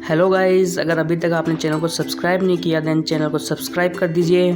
Hello guys, अगर अभी तक आपने चैनल को सब्सक्राइब नहीं किया देन चैनल को सब्सक्राइब कर दीजिए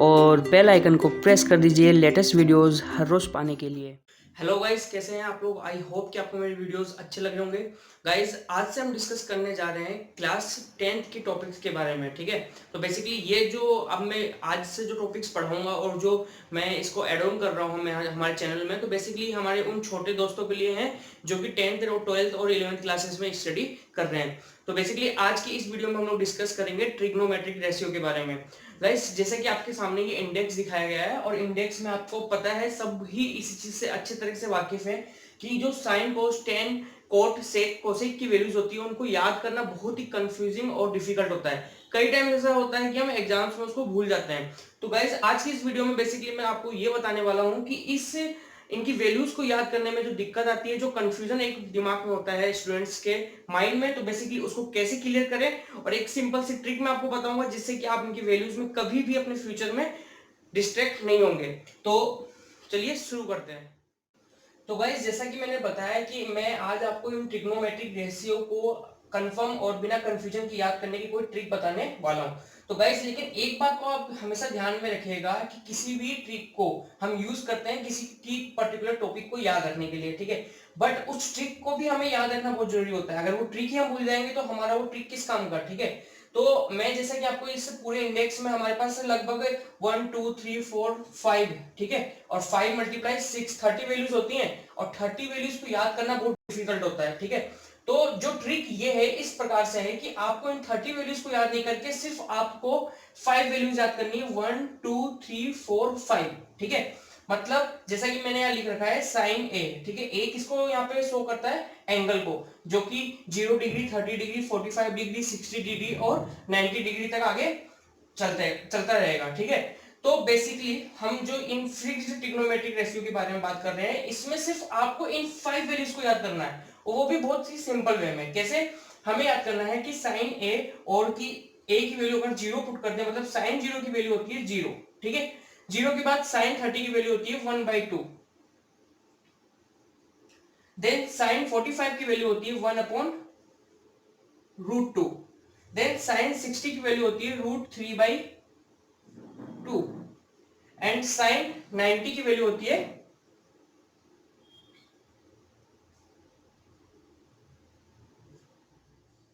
और बेल आइकन को प्रेस कर दीजिए लेटेस्ट वीडियोस हर रोज पाने के लिए। हेलो गाइस, कैसे हैं आप लोग? आई होप कि आपको मेरे वीडियोस अच्छे लग रहे होंगे। गाइस, आज से हम डिस्कस करने जा रहे हैं क्लास 10th के टॉपिक्स के बारे में। ठीक है, तो बेसिकली ये जो अब मैं आज से जो टॉपिक्स पढ़ाऊंगा और जो मैं इसको एड ऑन कर रहा हूँ मैं हमारे चैनल में, तो बेसिकली हमारे उन छोटे दोस्तों के लिए हैं जो कि 10th और 12th और 11th क्लासेस में स्टडी कर रहे हैं। तो बेसिकली आज की इस वीडियो में हम लोग डिस्कस करेंगे ट्रिग्नोमेट्रिक रेशियो के बारे में। गाइस, जैसे कि आपके सामने ये इंडेक्स दिखाया गया है और इंडेक्स में आपको पता है, सब ही इस चीज से अच्छे तरह से वाकिफ है कि जो sine cos tan cot sec cosec की वैल्यूज होती है उनको याद करना बहुत ही कंफ्यूजिंग और डिफिकल्ट होता है। कई टाइम ऐसा होता है कि हम एग्जाम्स में उसको भूल जाते हैं। तो गाइस, आज की इस वीडियो में बेसिकली मैं आपको ये बताने वाला हूँ कि इस इनकी वैल्यूज को याद करने में जो दिक्कत आती है, जो कंफ्यूजन एक दिमाग में होता है स्टूडेंट्स के माइंड में, तो बेसिकली उसको कैसे क्लियर करें और एक सिंपल सी ट्रिक मैं आपको बताऊंगा जिससे कि आप इनकी वैल्यूज में कभी भी अपने फ्यूचर में डिस्ट्रैक्ट नहीं होंगे। तो चलिए शुरू करते हैं। तो गाइस, जैसा कि मैंने बताया कि मैं आज आपको इन ट्रिग्नोमेट्रिक रेशियो को कंफर्म और बिना कंफ्यूजन की याद करने की कोई ट्रिक बताने वाला हूं। तो गाइस, लेकिन एक बात को आप हमेशा ध्यान में रखिएगा कि किसी भी ट्रिक को हम यूज करते हैं किसी की पर्टिकुलर टॉपिक को याद रखने के लिए, ठीक है, बट उस ट्रिक को भी हमें याद रखना बहुत जरूरी होता है। अगर वो ट्रिक ही हम भूल जाएंगे तो हमारा वो ट्रिक किस काम का, ठीक है। तो मैं जैसा कि आपको इस पूरे इंडेक्स में हमारे पास लगभग 1 2 3 4 5, ठीक है, और 5 मल्टीप्लाई 6 30 वैल्यूज होती हैं और 30 वैल्यूज को याद करना बहुत डिफिकल्ट होता है, ठीक है। तो जो ट्रिक ये है इस प्रकार से है कि आपको इन 30 वैल्यूज को याद नहीं करके सिर्फ आपको 5 वैल्यूज याद करनी है, 1 2 3 4 5, ठीक है। मतलब जैसा कि मैंने यहाँ लिख रखा है साइन ए, ठीक है, ए किसको यहाँ पे शो करता है, एंगल को, जो कि 0 डिग्री 30 डिग्री 45 डिग्री 60 डिग्री और 90 डिग्री तक आगे चलता रहेगा, ठीक है। तो बेसिकली हम जो इन फिक्स्ड ट्रिग्नोमेट्रिक रेशियो के बारे में बात कर रहे हैं, इसमें सिर्फ आपको इन 5 वैल्यूज को याद करना है, वो भी बहुत ही सिंपल वे में। कैसे? हमें याद करना है कि साइन ए और की ए की वैल्यू अगर 0 पुट कर दे, मतलब साइन 0 की वैल्यू होती है 0, ठीक है। 0 के बाद साइन 30 की वैल्यू होती है 1/2, देन साइन 45 की वैल्यू होती है 1/√2, देन साइन 60 की वैल्यू होती है √3/2 एंड साइन 90 की वैल्यू होती है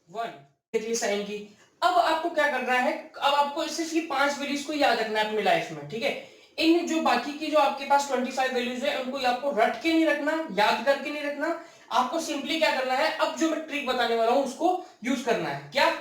1। देखिए साइन की। अब आपको क्या करना है, अब आपको सिर्फ ये 5 वैल्यूज को याद रखना है अपनी लाइफ में, ठीक है। इन जो बाकी की जो आपके पास 25 वैल्यूज है उनको आपको रट के नहीं रखना, याद करके नहीं रखना। आपको सिंपली क्या करना है, अब जो मैं ट्रिक बताने वाला हूं उसको यूज करना है। क्या?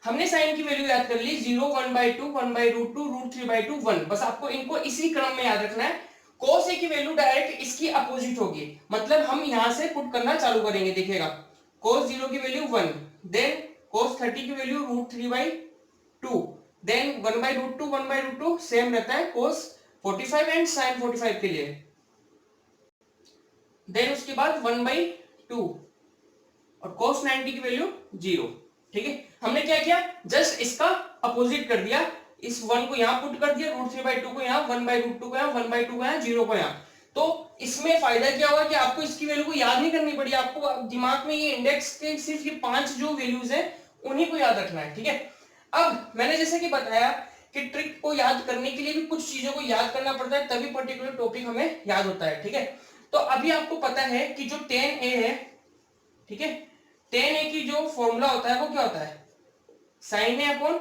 हमने साइन की वैल्यू याद कर ली 0 1/2 1/√2 √3/2 1, बस आपको इनको इसी क्रम में याद रखना है। cos a की वैल्यू डायरेक्ट इसकी अपोजिट होगी, मतलब हम यहां से पुट करना चालू करेंगे, देखिएगा cos 0 की वैल्यू 1, देन cos 30 की वैल्यू √3/2, देन 1/√2 1/√2 सेम रहता है cos 45 एंड sin 45 के लिए, देन उसके बाद 1/2 और cos 90 की वैल्यू 0, ठीक है। हमने क्या किया, जस्ट इसका अपोजिट कर दिया, इस 1 को यहां पुट कर दिया, √3/2 को यहां, 1/√2 को यहां, 1/2 को यहां, 0 को यहां। तो इसमें फायदा क्या होगा कि आपको इसकी वैल्यू को याद नहीं करनी पड़ी, आपको दिमाग में ये इंडेक्स के सिर्फ ये 5 जो वैल्यूज है उन्हीं को याद रखना है, ठीक है। अब मैंने जैसे कि बताया कि ट्रिक को याद करने के लिए भी कुछ चीजों को याद करना पड़ता है, तभी पर्टिकुलर टॉपिक हमें याद होता है, ठीक है। तो अभी आपको पता है कि जो tan a है, ठीक है, tan a की जो फॉर्मूला होता है वो क्या होता है, sign A upon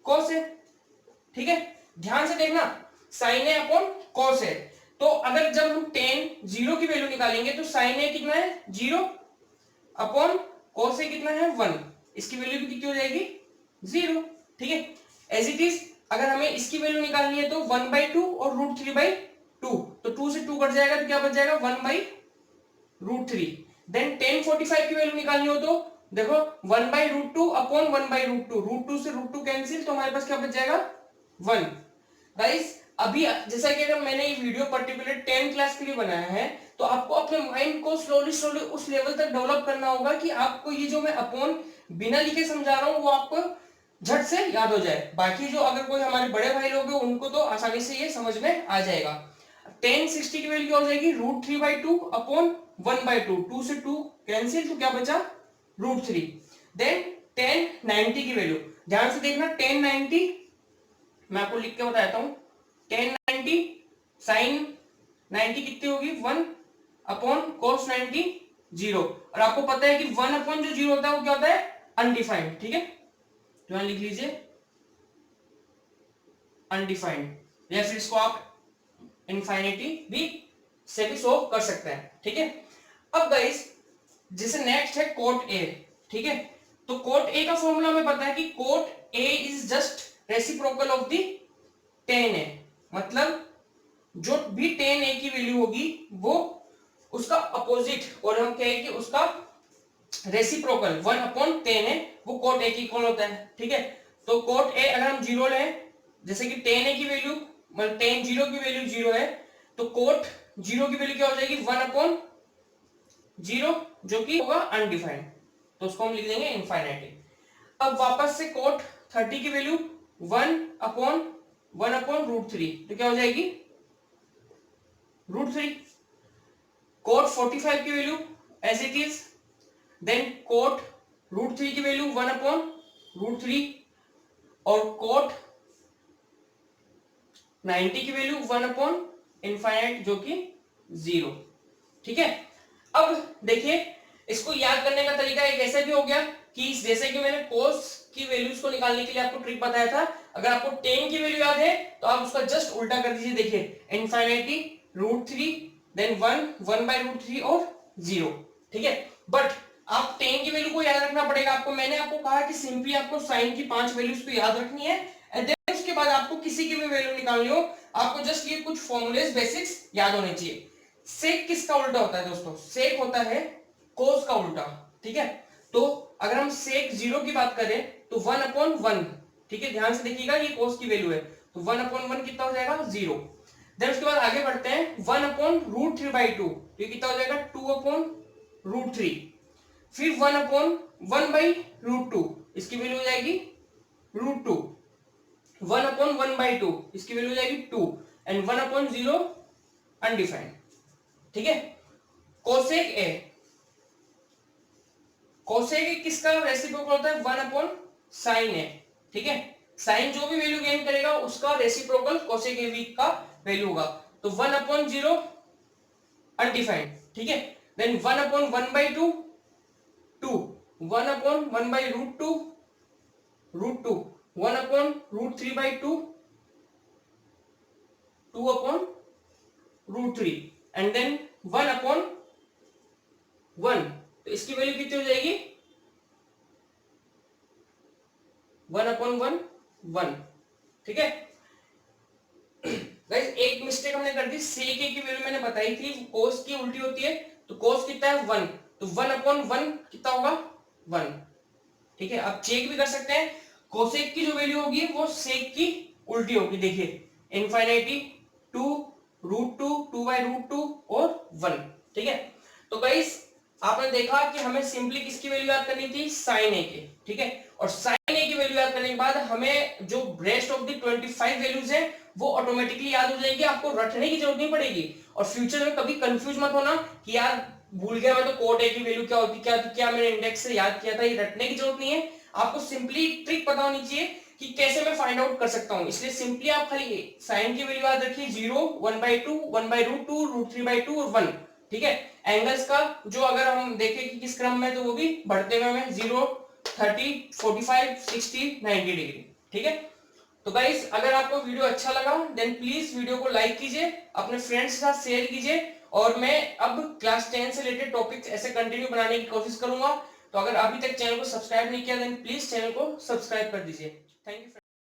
cos A, ठीक है। ध्यान से देखना, sign A upon cos A. तो अगर जब हम tan 0 की वैल्यू निकालेंगे तो साइन ए कितना है 0 अपॉन कॉस ए कितना है 1, इसकी वैल्यू भी कितनी हो जाएगी 0, ठीक है। एज इट इज अगर हमें इसकी वैल्यू निकालनी है तो 1/2 और √3/2, तो 2 से 2 कट जाएगा तो क्या बच जाएगा 1/√3। देन tan 45 की वैल्यू निकालनी हो तो देखो 1/√2 अपॉन 1/√2, √2 से √2 कैंसिल, तो हमारे पास क्या बच जाएगा 1। गाइस, अभी जैसा कि अगर मैंने ये वीडियो पर्टिकुलर 10 क्लास के लिए बनाया है, तो आपको अपने माइंड को स्लोली स्लोली उस लेवल तक डेवलप करना होगा कि आपको ये जो मैं अपॉन बिना लिखे समझा रहा हूं वो आपको झट से याद हो जाए। बाकी जो अगर कोई हमारे बड़े भाई लोग हैं उनको तो आसानी से ये समझ में आ जाएगा। tan 60 की वैल्यू क्या हो जाएगी √3/2 अपॉन 1/2, 2 से 2 कैंसिल, तो क्या बचा √3। देन टेन 90 की वैल्यू, ध्यान से देखना, टेन 90 मैं आपको लिख के बताता हूं, टेन 90 साइन 90 कितनी होगी 1 अपॉन cos 90 0, और आपको पता है कि 1 अपॉन जो 0 होता है वो क्या होता है, अनडिफाइंड। ठीक है, तो यहां लिख लीजिए अनडिफाइंड, या फिर इसको आप इनफाइनिटी भी से भी शो कर सकते हैं। ठीक है, अब गाइस जैसे नेक्स्ट है कोट ए। ठीक है, तो कोट ए का फॉर्मूला हमें पता है कि cot A is just reciprocal of the tan A, मतलब जो भी टेन ए की वैल्यू होगी वो उसका अपोजिट, और हम कहें कि उसका रेसिप्रोकल 1 अपॉन टेन ए, वो कोट ए की इक्वल होता है। ठीक है, तो कोट ए अगर हम जीरो लें, जैसे कि टेन ए की वैल्यू मतलब टेन जीरो की वैल्यू जीरो है, तो कोट जीरो की वैल्यू क्या हो जाएगी 1 अपॉन जीरो, जो कि होगा अनडिफाइंड, तो उसको हम लिख देंगे इनफाइनाइटी। अब वापस से कोट 30 की वैल्यू 1 अपॉन रूट थ्री, तो क्या हो जाएगी रूट थ्री। कोट 45 की value as it is, then cot root three की वैल्यू 1 अपॉन रूट थ्री, और कोट 90 की वैल्यू 1 अपॉन इनफाइनाइट, जो कि 0। ठीक है, अब देखिए इसको याद करने का तरीका एक ऐसे भी हो गया कि जैसे कि मैंने कोस की वैल्यूज को निकालने के लिए आपको ट्रिक बताया था, अगर आपको टेन की वैल्यू याद है तो आप उसका जस्ट उल्टा कर दीजिए। देखिए infinity root three, then 1 by root three और 0। ठीक है, बट आप टेन की वैल्यू को याद रखना पड़ेगा आपको। मैंने आपको कहा कि सिंपली आपको साइन की 5 वैल्यूज को याद रखनी है, एंड देन उसके बाद आपको किसी की भी वैल्यू निकालनी हो, आपको जस्ट ये कुछ फॉर्मूलेस बेसिक्स याद होने चाहिए। सेक किसका उल्टा होता है दोस्तों, सेक होता है कोस का उल्टा। ठीक है, तो अगर हम सेक 0 की बात करें तो 1 अपॉन 1, ठीक है ध्यान से देखिएगा ये कोस की वैल्यू है, तो 1 अपॉन 1 कितना हो जाएगा 0। देन उसके बाद आगे बढ़ते हैं 1 upon root three by two, तो ये कितना हो जाएगा 2 अपॉन रूट थ्री, फिर 1 अपॉन 1 बाई रूट टू, इसकी वैल्यू हो जाएगी root two, 1 upon 1 by two, इसकी वैल्यू हो जाएगी 2, एंड 1 अपॉन 0 अनडिफाइंड। ठीक है, कोसेक ए, कोसेक ए किसका रेसिप्रोकल होता है 1 अपॉन साइन ए। ठीक है, साइन जो भी वैल्यू गेन करेगा उसका रेसिप्रोकल कोसेक ए वी का वैल्यू होगा, तो 1 अपॉन 0 अनडिफाइंड। ठीक है, then 1 upon 1 by two 2, 1 upon 1 by root two, 1 upon root three by two, 2 upon root three, and then 1 upon 1, तो इसकी वैल्यू कितनी हो जाएगी 1 अपॉन 1 1। ठीक है गाइस, एक मिस्टेक हमने कर दी, सेक ए की वैल्यू मैंने बताई थी कोस की उल्टी होती है, तो कोस कितना है 1, तो 1 अपॉन 1 कितना होगा 1। ठीक है, आप चेक भी कर सकते हैं, कोसेक की जो वैल्यू होगी वो सेक की उल्टी होगी। देखिए infinity 2 root two, 2 by root two और 1। ठीक है, तो गाइस आपने देखा कि हमें सिंपली किसकी वैल्यू याद करनी थी साइन ए के। ठीक है, और साइन ए की वैल्यू याद करने के बाद हमें जो रेस्ट ऑफ द 25 वैल्यूज है वो ऑटोमेटिकली याद हो जाएगी, आपको रटने की जरूरत नहीं पड़ेगी। और फ्यूचर में कभी कंफ्यूज मत होना कि यार भूल गया मैं, तो कोट ए की वैल्यू क्या होती, क्या मैंने इंडेक्स से याद किया था, ये रटने की जरूरत नहीं है। आपको सिंपली ट्रिक पता होनी चाहिए कि कैसे मैं फाइंड आउट कर सकता हूं, इसलिए सिंपली आप खाली साइन की वैल्यू याद रखिए 0, 1 by two, 1 by root two, root three by two और 1। ठीक है, एंगल्स का जो अगर हम देखें कि किस क्रम में, तो वो भी बढ़ते हुए में 0, 30, 45, 60, 90 डिग्री। ठीक है, तो गाइस अगर आपको वीडियो अच्छा लगा देन प्लीज वीडियो को लाइक कीजिए, अपने फ्रेंड्स के साथ शेयर कीजिए, और मैं अब क्लास 10 से रिलेटेड टॉपिक्स ऐसे कंटिन्यू बनाने की कोशिश करूंगा। तो अगर अभी तक चैनल को सब्सक्राइब नहीं किया देन प्लीज चैनल को सब्सक्राइब कर दीजिए। Thank you.